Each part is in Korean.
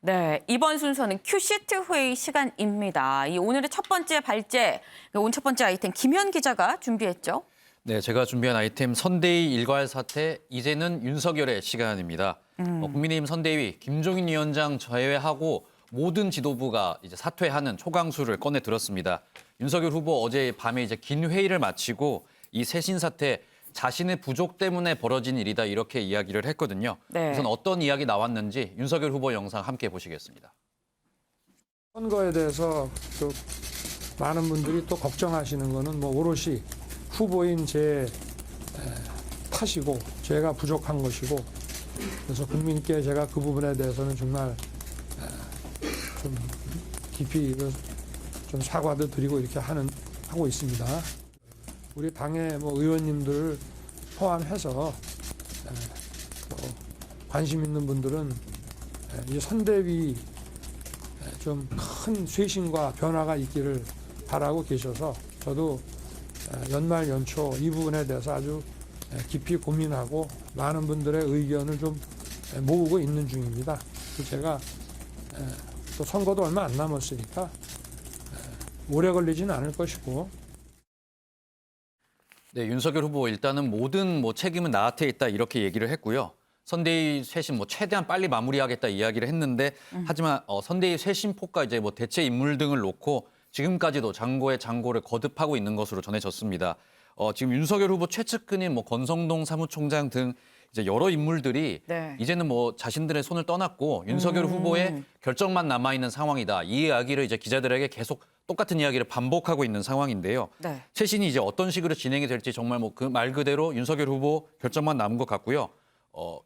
네, 이번 순서는 큐시트 회의 시간입니다. 오늘의 첫 번째 발제, 오늘 첫 번째 아이템 김현 기자가 준비했죠. 네, 제가 준비한 아이템 선대위 일괄 사퇴, 이제는 윤석열의 시간입니다. 국민의힘 선대위 김종인 위원장 제외하고 모든 지도부가 이제 사퇴하는 초강수를 꺼내 들었습니다. 윤석열 후보 어제 밤에 이제 긴 회의를 마치고 이 쇄신 사태 자신의 부족 때문에 벌어진 일이다 이렇게 이야기를 했거든요. 네. 우선 어떤 이야기 나왔는지 윤석열 후보 영상 함께 보시겠습니다. 선거에 대해서 또 많은 분들이 또 걱정하시는 거는 뭐 오롯이 후보인 제 탓이고 제가 부족한 것이고 그래서 국민께 제가 그 부분에 대해서는 정말 좀 깊이 좀 사과도 드리고 이렇게 하고 있습니다. 우리 당의 뭐 의원님들을 포함해서 또 관심 있는 분들은 이 선대위 좀 큰 쇄신과 변화가 있기를 바라고 계셔서 저도 연말 연초 이 부분에 대해서 아주 깊이 고민하고 많은 분들의 의견을 좀 모으고 있는 중입니다. 제가 또 선거도 얼마 안 남았으니까 오래 걸리지는 않을 것이고. 네, 윤석열 후보 일단은 모든 책임은 나한테 있다 이렇게 얘기를 했고요. 선대위 쇄신 최대한 빨리 마무리하겠다 이야기를 했는데 하지만 선대위 쇄신폭과 이제 대체 인물 등을 놓고 지금까지도 장고의 장고를 거듭하고 있는 것으로 전해졌습니다. 지금 윤석열 후보 최측근인 권성동 사무총장 등 이제 여러 인물들이 네. 이제는 자신들의 손을 떠났고 윤석열 후보의 결정만 남아 있는 상황이다. 이 이야기를 이제 기자들에게 계속 똑같은 이야기를 반복하고 있는 상황인데요. 네. 쇄신이 이제 어떤 식으로 진행이 될지 정말 그 말 그대로 윤석열 후보 결정만 남은 것 같고요.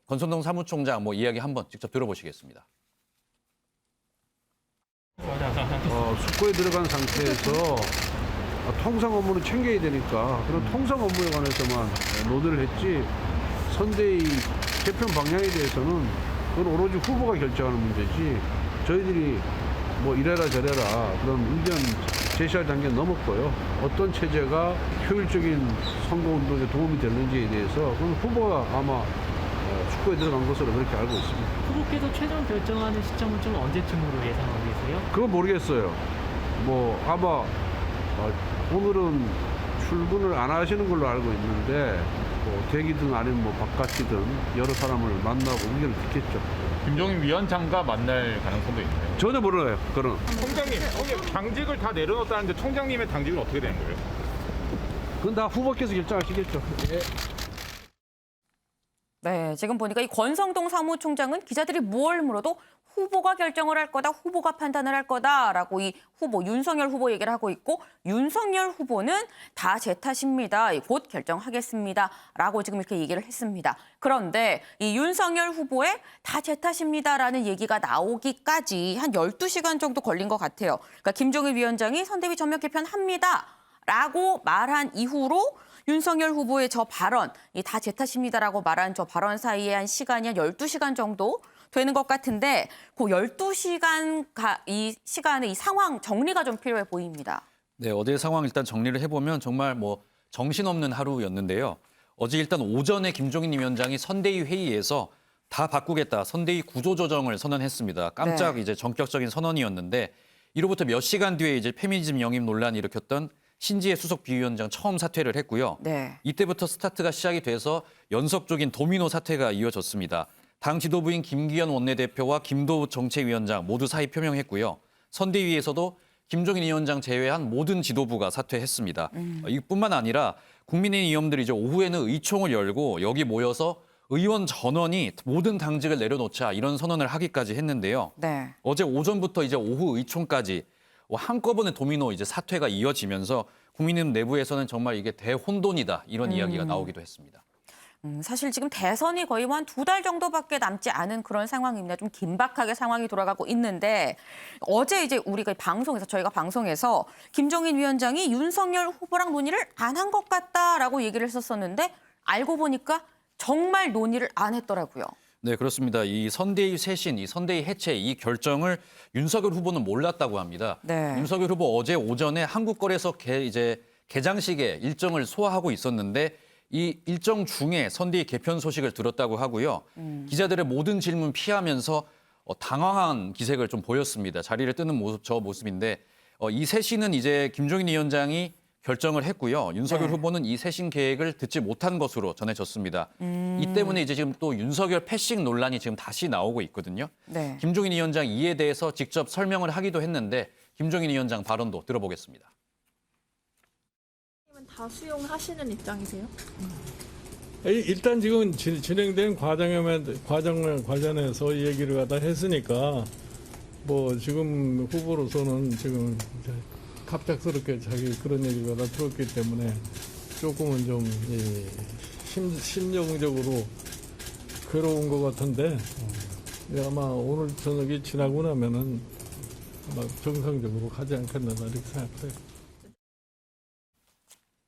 권성동 사무총장 이야기 한번 직접 들어보시겠습니다. 숙고에 들어간 상태에서 통상 업무는 챙겨야 되니까 그런 통상 업무에 관해서만 논의를 했지 선대위 개편 방향에 대해서는 그건 오로지 후보가 결정하는 문제지 저희들이 이래라 저래라 그런 의견 제시할 단계는 넘었고요. 어떤 체제가 효율적인 선거운동에 도움이 되는지에 대해서 그건 후보가 아마 숙고에 들어간 것으로 그렇게 알고 있습니다. 후보께서 최종 결정하는 시점은 좀 언제쯤으로 예상하고 계세요? 그건 모르겠어요. 아마 오늘은 출근을 안 하시는 걸로 알고 있는데 대기든 아니면 바깥이든 여러 사람을 만나고 의견을 듣겠죠. 김종인 위원장과 만날 가능성도 있나요? 전혀 몰라요. 그런. 총장님, 당직을 다 내려놓았다는데 총장님의 당직은 어떻게 되는 거예요? 그건 다 후보께서 결정하시겠죠. 예. 네, 지금 보니까 이 권성동 사무총장은 기자들이 뭘 물어도 후보가 결정을 할 거다, 후보가 판단을 할 거다라고 이 후보, 윤석열 후보 얘기를 하고 있고 윤석열 후보는 다 제 탓입니다. 곧 결정하겠습니다라고 지금 이렇게 얘기를 했습니다. 그런데 이 윤석열 후보의 다 제 탓입니다라는 얘기가 나오기까지 한 12시간 정도 걸린 것 같아요. 그러니까 김종인 위원장이 선대위 전면 개편합니다라고 말한 이후로 윤석열 후보의 저 발언, 다 제 탓입니다라고 말한 저 발언 사이에 한 시간이 한 12시간 정도 되는 것 같은데 그 12시간 이 시간에 이 상황 정리가 좀 필요해 보입니다. 네, 어제 상황 일단 정리를 해보면 정말 정신없는 하루였는데요. 어제 일단 오전에 김종인 위원장이 선대위 회의에서 다 바꾸겠다, 선대위 구조조정을 선언했습니다. 깜짝 네. 이제 전격적인 선언이었는데 이로부터 몇 시간 뒤에 이제 페미니즘 영입 논란을 일으켰던 신지혜 수석 비위원장 처음 사퇴를 했고요. 네. 이때부터 스타트가 시작이 돼서 연속적인 도미노 사태가 이어졌습니다. 당 지도부인 김기현 원내대표와 김도우 정책위원장 모두 사의 표명했고요. 선대위에서도 김종인 위원장 제외한 모든 지도부가 사퇴했습니다. 이뿐만 아니라 국민의힘 의원들이 이제 오후에는 의총을 열고 여기 모여서 의원 전원이 모든 당직을 내려놓자 이런 선언을 하기까지 했는데요. 네. 어제 오전부터 이제 오후 의총까지 한꺼번에 도미노 이제 사퇴가 이어지면서 국민의힘 내부에서는 정말 이게 대혼돈이다 이런 이야기가 나오기도 했습니다. 사실 지금 대선이 거의 한 2달 정도밖에 남지 않은 그런 상황입니다. 좀 긴박하게 상황이 돌아가고 있는데 어제 이제 저희가 방송에서 김종인 위원장이 윤석열 후보랑 논의를 안 한 것 같다라고 얘기를 했었는데 알고 보니까 정말 논의를 안 했더라고요. 네, 그렇습니다. 이 선대위 쇄신, 이 선대위 해체 이 결정을 윤석열 후보는 몰랐다고 합니다. 네. 윤석열 후보 어제 오전에 한국거래소 개장식에 일정을 소화하고 있었는데 이 일정 중에 선대위 개편 소식을 들었다고 하고요. 기자들의 모든 질문 피하면서 당황한 기색을 좀 보였습니다. 자리를 뜨는 모습, 저 모습인데 이 쇄신은 이제 김종인 위원장이 결정을 했고요. 윤석열 네. 후보는 이 쇄신 계획을 듣지 못한 것으로 전해졌습니다. 이 때문에 이제 지금 또 윤석열 패싱 논란이 지금 다시 나오고 있거든요. 네. 김종인 위원장 이에 대해서 직접 설명을 하기도 했는데 김종인 위원장 발언도 들어보겠습니다. 다 수용하시는 입장이세요? 일단 지금 진행된 과정 관련해서 얘기를 갖다 했으니까 뭐 지금 후보로서는 지금 이제 갑작스럽게 자기 그런 얘기를 갖다 들었기 때문에 조금은 좀 심정적으로 괴로운 것 같은데 아마 오늘 저녁이 지나고 나면은 아마 정상적으로 가지 않겠나 이렇게 생각해요.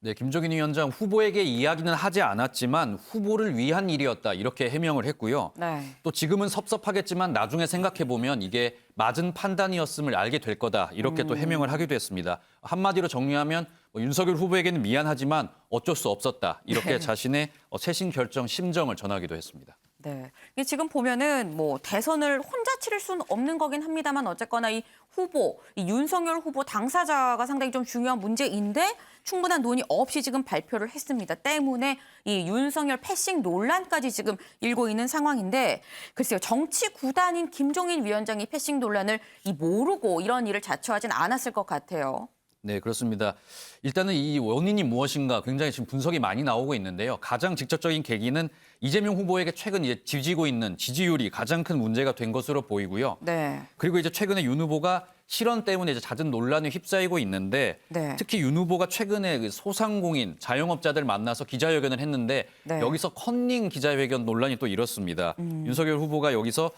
네, 김종인 위원장 후보에게 이야기는 하지 않았지만 후보를 위한 일이었다 이렇게 해명을 했고요. 네. 또 지금은 섭섭하겠지만 나중에 생각해보면 이게 맞은 판단이었음을 알게 될 거다 이렇게 또 해명을 하기도 했습니다. 한마디로 정리하면 윤석열 후보에게는 미안하지만 어쩔 수 없었다 이렇게 네. 자신의 쇄신 결정 심정을 전하기도 했습니다. 네. 이게 지금 보면은 뭐 대선을 혼자 치를 수는 없는 거긴 합니다만 어쨌거나 이 후보, 이 윤석열 후보 당사자가 상당히 좀 중요한 문제인데 충분한 논의 없이 지금 발표를 했습니다. 때문에 이 윤석열 패싱 논란까지 지금 일고 있는 상황인데 글쎄요. 정치 구단인 김종인 위원장이 패싱 논란을 모르고 이런 일을 자처하진 않았을 것 같아요. 네, 그렇습니다. 일단은 이 원인이 무엇인가 굉장히 지금 분석이 많이 나오고 있는데요. 가장 직접적인 계기는 이재명 후보에게 최근 이제 지지고 있는 지지율이 가장 큰 문제가 된 것으로 보이고요. 네. 그리고 이제 최근에 윤 후보가 실언 때문에 이제 잦은 논란에 휩싸이고 있는데 네. 특히 윤 후보가 최근에 그 소상공인, 자영업자들 만나서 기자회견을 했는데 네. 여기서 컨닝 기자회견 논란이 또 일었습니다. 윤석열 후보가 여기서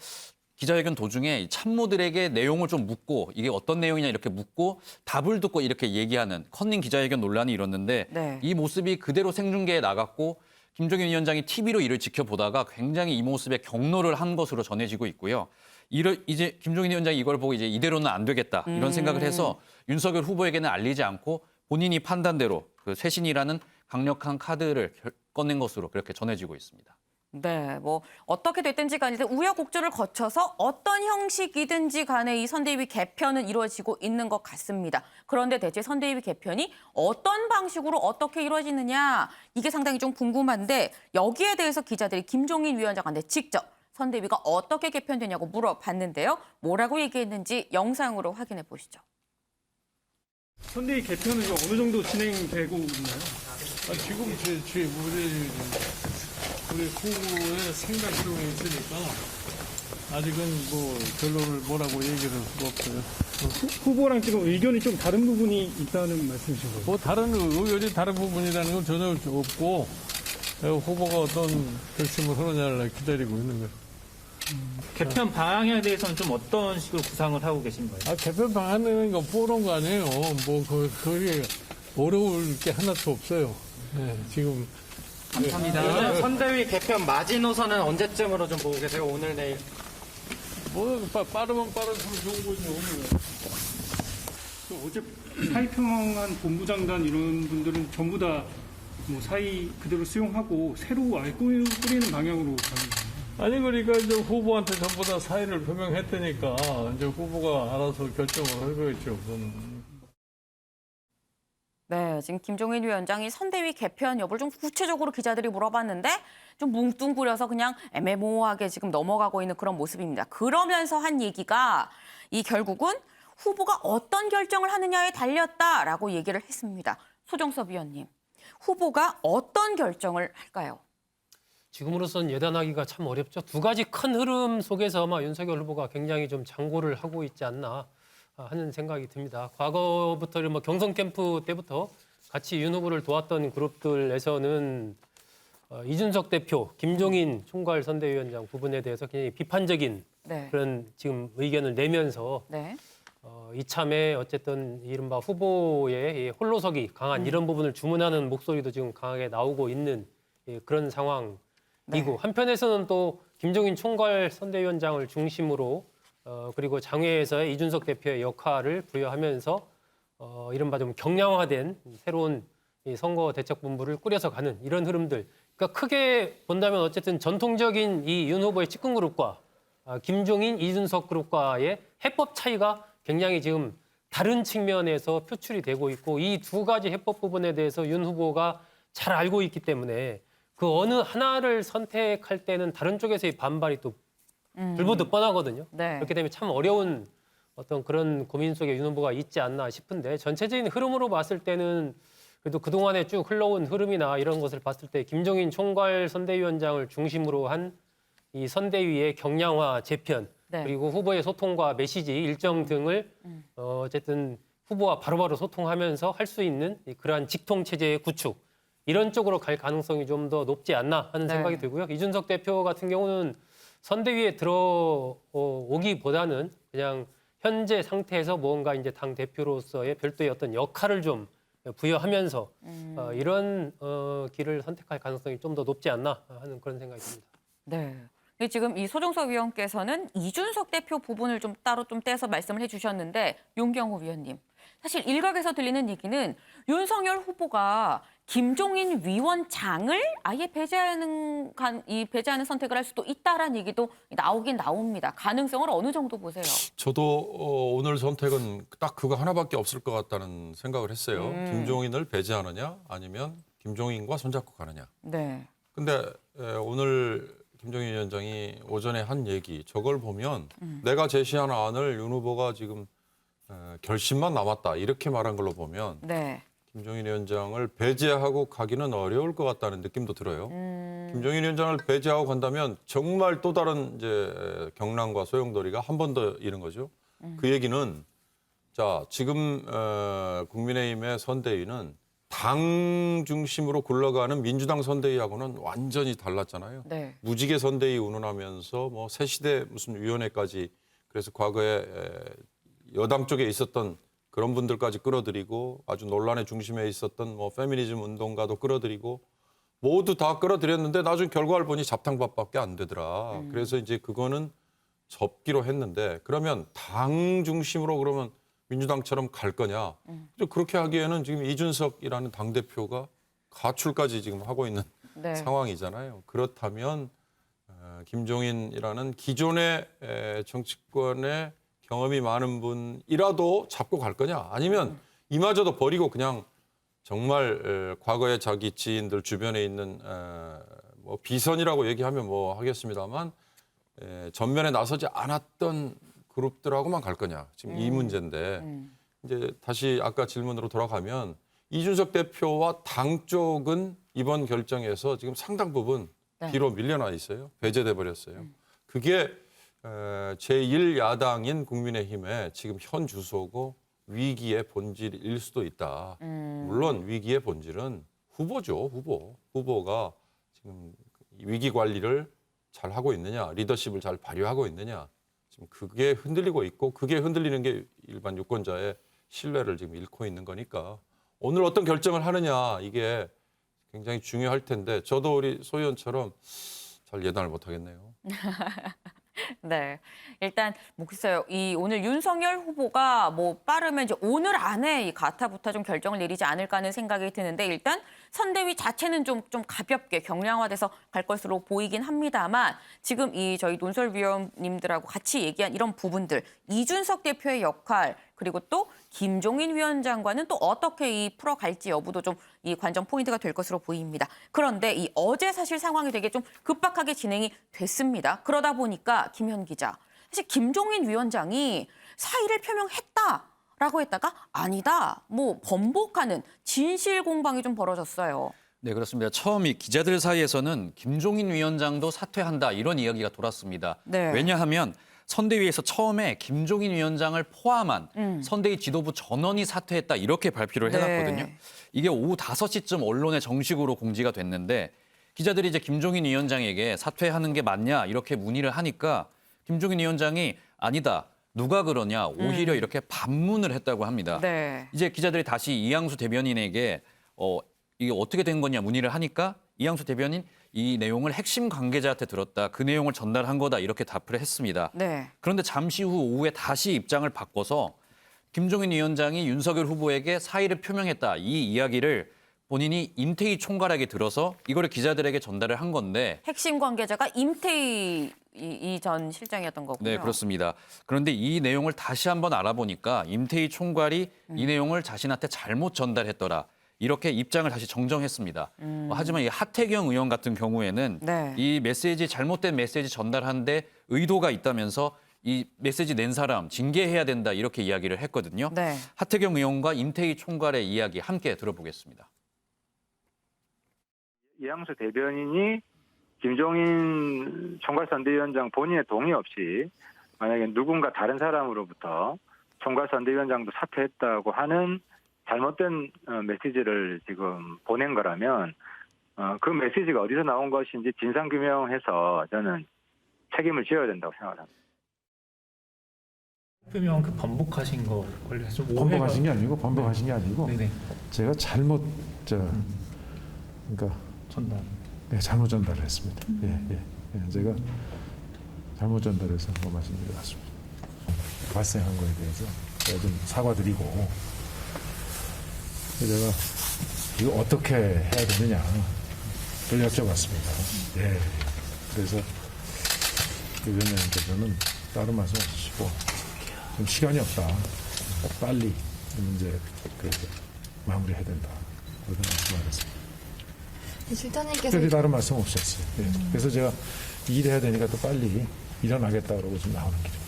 기자회견 도중에 참모들에게 내용을 좀 묻고 이게 어떤 내용이냐 이렇게 묻고 답을 듣고 이렇게 얘기하는 컨닝 기자회견 논란이 일었는데 네. 이 모습이 그대로 생중계에 나갔고 김종인 위원장이 TV로 이를 지켜보다가 굉장히 이 모습에 격노를 한 것으로 전해지고 있고요. 이제 김종인 위원장이 이걸 보고 이제 이대로는 안 되겠다 이런 생각을 해서 윤석열 후보에게는 알리지 않고 본인이 판단대로 그 쇄신이라는 강력한 카드를 꺼낸 것으로 그렇게 전해지고 있습니다. 네, 뭐 어떻게 됐든지 간에 우여곡절을 거쳐서 어떤 형식이든지 간에 이 선대위 개편은 이루어지고 있는 것 같습니다. 그런데 대체 선대위 개편이 어떤 방식으로 어떻게 이루어지느냐 이게 상당히 좀 궁금한데 여기에 대해서 기자들이 김종인 위원장한테 직접 선대위가 어떻게 개편되냐고 물어봤는데요. 뭐라고 얘기했는지 영상으로 확인해 보시죠. 선대위 개편은 어느 정도 진행되고 있나요? 지금 우리 후보의 생각 중에 있으니까 아직은 뭐 결론을 뭐라고 얘기를 할 수가 없어요. 후보랑 지금 의견이 좀 다른 부분이 있다는 말씀이신 거예요? 뭐 다른 의견이 다른 부분이라는 건 전혀 없고 후보가 어떤 결심을 하느냐를 기다리고 있는 거예요. 개편 방향에 대해서는 좀 어떤 식으로 구상을 하고 계신 거예요? 개편 방안은 거 보는 거 아니에요. 뭐 그게 어려울 게 하나도 없어요. 네, 지금. 감사합니다. 선대위 개편 마지노선은 언제쯤으로 좀 보고 계세요? 오늘 내일? 뭐 빠르면 빠르면 좋은 거죠. 어제 사회평안 본부장단 이런 분들은 전부 다 뭐 사의 그대로 수용하고 새로 아예 꾸리는 방향으로 가는 거예요. 아니 그러니까 이제 후보한테 전부 다 사의를 표명했다니까 이제 후보가 알아서 결정을 할 거겠죠. 그건. 네, 지금 김종인 위원장이 선대위 개편 여부를 좀 구체적으로 기자들이 물어봤는데 좀 뭉뚱그려서 그냥 애매모호하게 지금 넘어가고 있는 그런 모습입니다. 그러면서 한 얘기가 이 결국은 후보가 어떤 결정을 하느냐에 달렸다라고 얘기를 했습니다. 소정섭 위원님, 후보가 어떤 결정을 할까요? 지금으로선 예단하기가 참 어렵죠. 두 가지 큰 흐름 속에서 아마 윤석열 후보가 굉장히 좀 장고를 하고 있지 않나 하는 생각이 듭니다. 과거부터 뭐 경선 캠프 때부터 같이 윤 후보를 도왔던 그룹들에서는 이준석 대표, 김종인 총괄 선대위원장 부분에 대해서 굉장히 비판적인 네. 그런 지금 의견을 내면서 네. 이참에 어쨌든 이른바 후보의 홀로서기 강한 이런 부분을 주문하는 목소리도 지금 강하게 나오고 있는 그런 상황이고 네. 한편에서는 또 김종인 총괄 선대위원장을 중심으로 그리고 장외에서의 이준석 대표의 역할을 부여하면서 이른바 좀 경량화된 새로운 이 선거 대책본부를 꾸려서 가는 이런 흐름들. 그러니까 크게 본다면 어쨌든 전통적인 이 윤 후보의 측근 그룹과 김종인, 이준석 그룹과의 해법 차이가 굉장히 지금 다른 측면에서 표출이 되고 있고 이 두 가지 해법 부분에 대해서 윤 후보가 잘 알고 있기 때문에 그 어느 하나를 선택할 때는 다른 쪽에서의 반발이 또 불보듯 뻔하거든요. 네. 그렇기 때문에 참 어려운 어떤 그런 고민 속에 윤 후보가 있지 않나 싶은데 전체적인 흐름으로 봤을 때는 그래도 그동안에 쭉 흘러온 흐름이나 이런 것을 봤을 때 김종인 총괄 선대위원장을 중심으로 한 이 선대위의 경량화 재편 네. 그리고 후보의 소통과 메시지 일정 등을 어쨌든 후보와 바로바로 소통하면서 할 수 있는 그러한 직통 체제의 구축 이런 쪽으로 갈 가능성이 좀 더 높지 않나 하는 네. 생각이 들고요. 이준석 대표 같은 경우는 선대위에 들어오기보다는 그냥 현재 상태에서 뭔가 이제 당 대표로서의 별도의 어떤 역할을 좀 부여하면서 이런 길을 선택할 가능성이 좀 더 높지 않나 하는 그런 생각이 듭니다. 네. 근데 지금 이 소정석 위원께서는 이준석 대표 부분을 좀 따로 좀 떼서 말씀을 해주셨는데 용경호 위원님. 사실 일각에서 들리는 얘기는 윤석열 후보가 김종인 위원장을 아예 배제하는 선택을 할 수도 있다라는 얘기도 나오긴 나옵니다. 가능성을 어느 정도 보세요? 저도 오늘 선택은 딱 그거 하나밖에 없을 것 같다는 생각을 했어요. 김종인을 배제하느냐 아니면 김종인과 손잡고 가느냐. 네. 근데 오늘 김종인 위원장이 오전에 한 얘기 저걸 보면 내가 제시한 안을 윤 후보가 지금 결심만 남았다 이렇게 말한 걸로 보면 네. 김종인 위원장을 배제하고 가기는 어려울 것 같다는 느낌도 들어요. 김종인 위원장을 배제하고 간다면 정말 또 다른 이제 경랑과 소용돌이가 한 번 더 이른 거죠. 그 얘기는 자 지금 국민의힘의 선대위는 당 중심으로 굴러가는 민주당 선대위하고는 완전히 달랐잖아요. 네. 무지개 선대위 운운하면서 뭐 새시대 무슨 위원회까지 그래서 과거에 여당 쪽에 있었던 그런 분들까지 끌어들이고 아주 논란의 중심에 있었던 뭐 페미니즘 운동가도 끌어들이고 모두 다 끌어들였는데 나중 결과를 보니 잡탕밥밖에 안 되더라. 그래서 이제 그거는 접기로 했는데 그러면 당 중심으로 그러면 민주당처럼 갈 거냐? 그렇게 하기에는 지금 이준석이라는 당대표가 가출까지 지금 하고 있는 네. 상황이잖아요. 그렇다면 김종인이라는 기존의 정치권에 경험이 많은 분이라도 잡고 갈 거냐? 아니면 이마저도 버리고 그냥 정말 과거에 자기 지인들 주변에 있는 뭐 비선이라고 얘기하면 뭐 하겠습니다만 전면에 나서지 않았던 그룹들하고만 갈 거냐? 지금 이 문제인데 이제 다시 아까 질문으로 돌아가면 이준석 대표와 당 쪽은 이번 결정에서 지금 상당 부분 네. 뒤로 밀려나 있어요. 배제돼 버렸어요. 그게 제1야당인 국민의힘의 지금 현 주소고 위기의 본질일 수도 있다. 물론 위기의 본질은 후보죠. 후보가 지금 위기 관리를 잘 하고 있느냐, 리더십을 잘 발휘하고 있느냐. 지금 그게 흔들리고 있고 그게 흔들리는 게 일반 유권자의 신뢰를 지금 잃고 있는 거니까 오늘 어떤 결정을 하느냐 이게 굉장히 중요할 텐데 저도 우리 소 의원처럼 잘 예단을 못 하겠네요. 네. 일단 글쎄요. 이 오늘 윤석열 후보가 뭐 빠르면 이제 오늘 안에 이 가타부타 좀 결정을 내리지 않을까 하는 생각이 드는데 일단 선대위 자체는 좀 가볍게 경량화돼서 갈 것으로 보이긴 합니다만 지금 이 저희 논설위원님들하고 같이 얘기한 이런 부분들 이준석 대표의 역할 그리고 또 김종인 위원장과는 또 어떻게 이 풀어갈지 여부도 좀 이 관전 포인트가 될 것으로 보입니다. 그런데 이 어제 사실 상황이 되게 좀 급박하게 진행이 됐습니다. 그러다 보니까 김현 기자, 사실 김종인 위원장이 사의를 표명했다라고 했다가 아니다, 뭐 번복하는 진실 공방이 좀 벌어졌어요. 네, 그렇습니다. 처음 이 기자들 사이에서는 김종인 위원장도 사퇴한다 이런 이야기가 돌았습니다. 네. 왜냐하면 선대위에서 처음에 김종인 위원장을 포함한 선대위 지도부 전원이 사퇴했다 이렇게 발표를 해놨거든요. 네. 이게 오후 5시쯤 언론에 정식으로 공지가 됐는데 기자들이 이제 김종인 위원장에게 사퇴하는 게 맞냐 이렇게 문의를 하니까 김종인 위원장이 아니다. 누가 그러냐. 오히려 이렇게 반문을 했다고 합니다. 네. 이제 기자들이 다시 이양수 대변인에게 이게 어떻게 된 거냐 문의를 하니까 이양수 대변인 이 내용을 핵심 관계자한테 들었다. 그 내용을 전달한 거다. 이렇게 답을 했습니다. 네. 그런데 잠시 후 오후에 다시 입장을 바꿔서 김종인 위원장이 윤석열 후보에게 사의를 표명했다. 이 이야기를 본인이 임태희 총괄에게 들어서 이거를 기자들에게 전달을 한 건데 핵심 관계자가 임태희 이 전 실장이었던 거군요. 네, 그렇습니다. 그런데 이 내용을 다시 한번 알아보니까 임태희 총괄이 이 내용을 자신한테 잘못 전달했더라. 이렇게 입장을 다시 정정했습니다. 하지만 이 하태경 의원 같은 경우에는 네. 이 메시지 잘못된 메시지 전달하는데 의도가 있다면서 이 메시지 낸 사람 징계해야 된다 이렇게 이야기를 했거든요. 네. 하태경 의원과 임태희 총괄의 이야기 함께 들어보겠습니다. 이양수 대변인이 김종인 총괄선대위원장 본인의 동의 없이 만약에 누군가 다른 사람으로부터 총괄선대위원장도 사퇴했다고 하는 잘못된 메시지를 지금 보낸 거라면 그 메시지가 어디서 나온 것인지 진상규명해서 저는 책임을 지어야 된다고 생각합니다. 표명 그 번복하신 거 관련해서 좀 번복하신 게 아니고 번복하신 게 아니고 네네. 제가 잘못 그러니까 전달. 네, 잘못 전달을 했습니다. 제가 잘못 전달해서 뭐 말씀드렸습니다. 발생한 거에 대해서 제가 좀 사과드리고 제가 이거 어떻게 해야 되느냐 를 여쭤봤습니다. 예. 그래서 대변인께서는 다른 말씀 없으시고 좀 시간이 없다. 빨리 이 문제 마무리해야 된다. 그렇게 말씀하셨습니다. 실장님께서 특별히 다른 말씀 없었어요. 예. 그래서 제가 일해야 되니까 또 빨리 일어나겠다 그러고 지금 나오는 길입니다.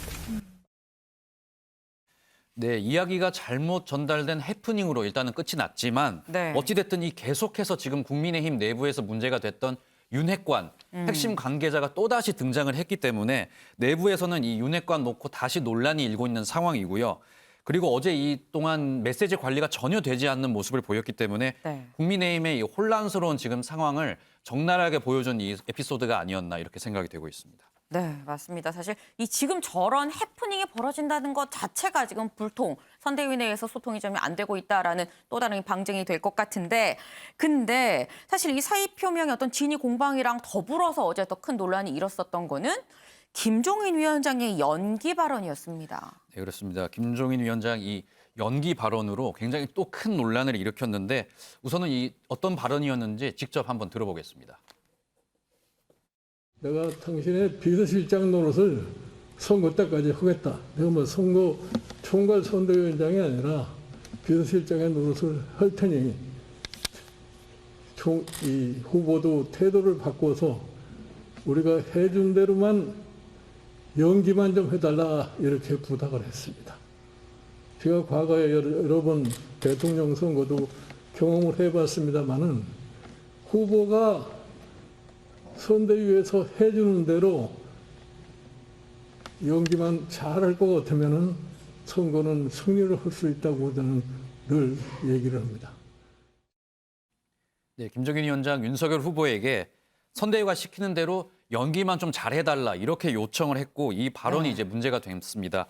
네, 이야기가 잘못 전달된 해프닝으로 일단은 끝이 났지만 네. 어찌됐든 이 계속해서 지금 국민의힘 내부에서 문제가 됐던 윤핵관 핵심 관계자가 또다시 등장을 했기 때문에 내부에서는 이 윤핵관 놓고 다시 논란이 일고 있는 상황이고요. 그리고 어제 이 동안 메시지 관리가 전혀 되지 않는 모습을 보였기 때문에 네. 국민의힘의 이 혼란스러운 지금 상황을 적나라하게 보여준 이 에피소드가 아니었나 이렇게 생각이 되고 있습니다. 네, 맞습니다. 사실 이 지금 저런 해프닝이 벌어진다는 것 자체가 지금 불통, 선대위 내에서 소통이 좀 안 되고 있다라는 또 다른 방증이 될 것 같은데, 근데 사실 이 사의 표명의 어떤 진위 공방이랑 더불어서 어제 더 큰 논란이 일었었던 거는 김종인 위원장의 연기 발언이었습니다. 네, 그렇습니다. 김종인 위원장 이 연기 발언으로 굉장히 또 큰 논란을 일으켰는데 우선은 이 어떤 발언이었는지 직접 한번 들어보겠습니다. 내가 당신의 비서실장 노릇을 선거 때까지 하겠다. 내가 뭐 선거 총괄 선대위원장이 아니라 비서실장의 노릇을 할 테니 이 후보도 태도를 바꿔서 우리가 해준 대로만 연기만 좀 해달라 이렇게 부탁을 했습니다. 제가 과거에 여러 번 대통령 선거도 경험을 해봤습니다마는 후보가 선대위에서 해주는 대로 연기만 잘할 것 같으면은 선거는 승리를 할 수 있다고 저는 늘 얘기를 합니다. 네, 김종인 위원장 윤석열 후보에게 선대위가 시키는 대로 연기만 좀 잘해달라 이렇게 요청을 했고 이 발언이 이제 문제가 됐습니다.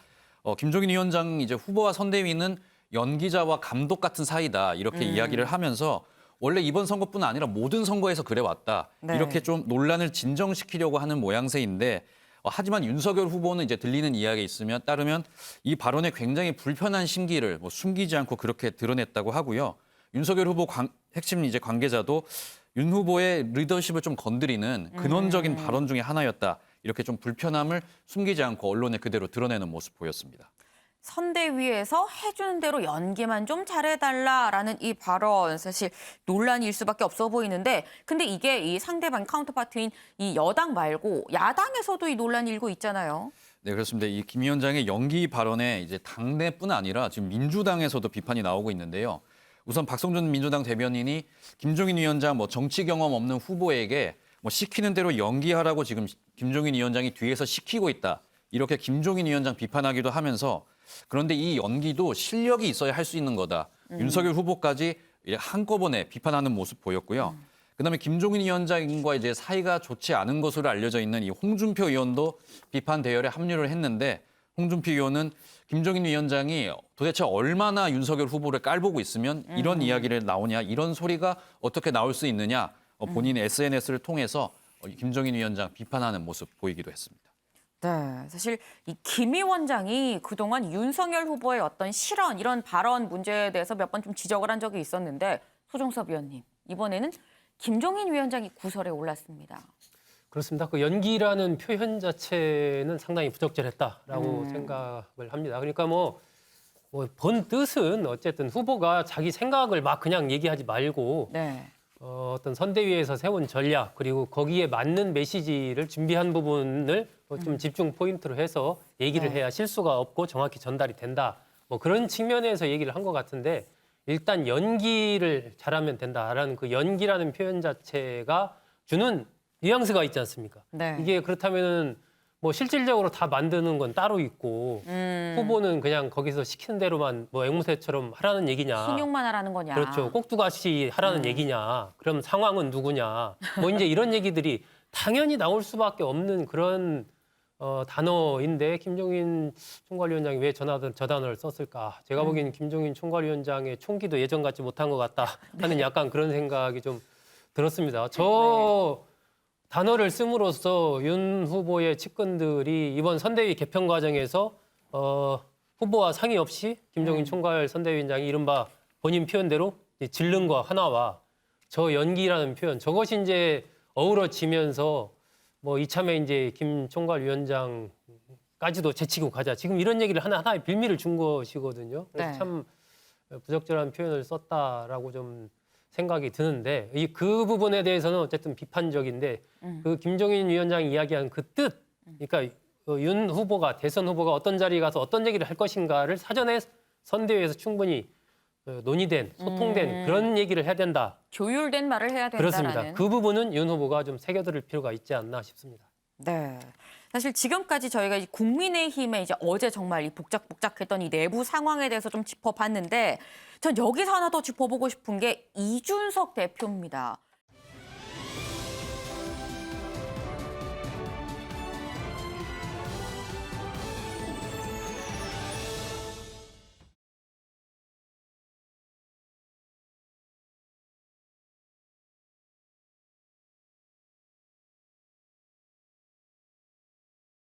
김종인 위원장 이제 후보와 선대위는 연기자와 감독 같은 사이다 이렇게 이야기를 하면서 원래 이번 선거뿐 아니라 모든 선거에서 그래왔다. 네. 이렇게 좀 논란을 진정시키려고 하는 모양새인데 하지만 윤석열 후보는 이제 들리는 이야기에 있으면 따르면 이 발언에 굉장히 불편한 심기를 뭐 숨기지 않고 그렇게 드러냈다고 하고요. 윤석열 후보 핵심 이제 관계자도 윤 후보의 리더십을 좀 건드리는 근원적인 발언 중에 하나였다. 이렇게 좀 불편함을 숨기지 않고 언론에 그대로 드러내는 모습 보였습니다. 선대위에서 해주는 대로 연기만 좀 잘해달라라는 이 발언 사실 논란일 수밖에 없어 보이는데 근데 이게 이 상대방 카운터파트인 이 여당 말고 야당에서도 이 논란이 일고 있잖아요. 네, 그렇습니다. 이 김 위원장의 연기 발언에 이제 당내뿐 아니라 지금 민주당에서도 비판이 나오고 있는데요. 우선 박성준 민주당 대변인이 김종인 위원장 뭐 정치 경험 없는 후보에게 뭐 시키는 대로 연기하라고 지금 김종인 위원장이 뒤에서 시키고 있다. 이렇게 김종인 위원장 비판하기도 하면서 그런데 이 연기도 실력이 있어야 할 수 있는 거다. 윤석열 후보까지 한꺼번에 비판하는 모습 보였고요. 그다음에 김종인 위원장과 이제 사이가 좋지 않은 것으로 알려져 있는 이 홍준표 의원도 비판 대열에 합류를 했는데 홍준표 의원은 김종인 위원장이 도대체 얼마나 윤석열 후보를 깔보고 있으면 이런 이야기를 나오냐, 이런 소리가 어떻게 나올 수 있느냐 본인의 SNS를 통해서 김종인 위원장 비판하는 모습 보이기도 했습니다. 네, 사실 이 김 위원장이 그동안 윤석열 후보의 어떤 실언, 이런 발언 문제에 대해서 몇 번 좀 지적을 한 적이 있었는데 소종섭 위원님, 이번에는 김종인 위원장이 구설에 올랐습니다. 그렇습니다. 그 연기라는 표현 자체는 상당히 부적절했다라고 생각을 합니다. 그러니까 본 뜻은 어쨌든 후보가 자기 생각을 막 그냥 얘기하지 말고 네. 어떤 선대위에서 세운 전략 그리고 거기에 맞는 메시지를 준비한 부분을 좀 집중 포인트로 해서 얘기를 해야 실수가 없고 정확히 전달이 된다. 그런 측면에서 얘기를 한 것 같은데 일단 연기를 잘하면 된다라는 그 연기라는 표현 자체가 주는 뉘앙스가 있지 않습니까? 네. 이게 그렇다면은 실질적으로 다 만드는 건 따로 있고 후보는 그냥 거기서 시키는 대로만 앵무새처럼 하라는 얘기냐. 신용만 하라는 거냐. 그렇죠. 꼭두가시 하라는 얘기냐. 그럼 상황은 누구냐. 이제 이런 얘기들이 당연히 나올 수밖에 없는 그런 단어인데 김종인 총괄위원장이 왜 저 단어를 썼을까? 제가 보기에는 김종인 총괄위원장의 총기도 예전 같지 못한 것 같다 하는 약간 그런 생각이 좀 들었습니다. 저 단어를 씀으로써 윤 후보의 측근들이 이번 선대위 개편 과정에서 후보와 상의 없이 김종인 총괄 선대위원장이 이른바 본인 표현대로 질른과 하나와 저 연기라는 표현 저것이 이제 어우러지면서 이참에 이제 김 총괄위원장까지도 제치고 가자. 지금 이런 얘기를 하나의 빌미를 준 것이거든요. 그래서 네. 참 부적절한 표현을 썼다라고 좀 생각이 드는데 그 부분에 대해서는 어쨌든 비판적인데 그 김종인 위원장이 이야기한 그 뜻, 그러니까 윤 후보가 대선 후보가 어떤 자리에 가서 어떤 얘기를 할 것인가를 사전에 선대위에서 충분히 논의된 소통된 그런 얘기를 해야 된다. 조율된 말을 해야 된다라는. 그렇습니다. 그 부분은 윤 후보가 좀 새겨들을 필요가 있지 않나 싶습니다. 네. 사실 지금까지 저희가 이 국민의힘에 이제 어제 정말 이 복작복작했던 이 내부 상황에 대해서 좀 짚어봤는데 전 여기서 하나 더 짚어보고 싶은 게 이준석 대표입니다.